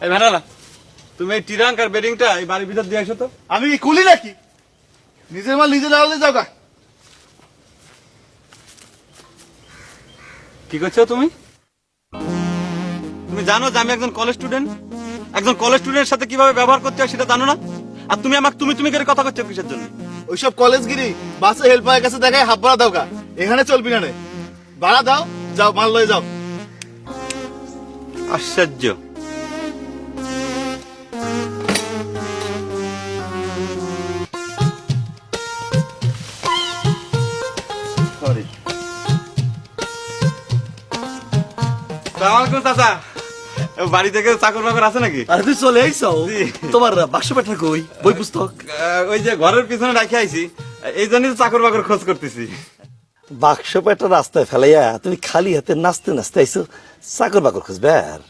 এই ভেড়ালা, তুমি এই টিরাঙ্ক আর বেডিংটা এই বাড়ির ভিতর দিয়ে আসো তো। আমি কি কুলি নাকি? নিজের মাল নিজে লাগাতে যাও গা। কি করছো তুমি? তুমি জানো যে আমি একজন কলেজ স্টুডেন্ট? একজন কলেজ স্টুডেন্টের সাথে কিভাবে ব্যবহার করতে হয় সেটা জানো না? আর তুমি আমাকে তুমি করে কথা করছো কিসের জন্য? ওইসব কলেজগিরি বাসে হেল্পারের কাছে দেখায় হাফ ভাড়া দাও গা। এখানে চলবি না রে, ভাড়া দাও, যাও মাল লয়ে যাও। আশ্চর্য। সরি। সালামালাইকুম চাচা, বাড়ি থেকে চাকর বাকর আছে নাকি? আরে তুই চলে আইসাও? জি। তোমার বাক্স পেটা কই? বই পুস্তক? ওই যে ঘরের পিছনে রাখে আইছি, এই জন্যই তো চাকর বাকর খোঁজ করতেছি। বাক্স পেটা রাস্তায় ফেলাইয়া তুমি খালি হাতে নাচতে নাচতে আইসো, চাকর বাকর খুঁজবে আর?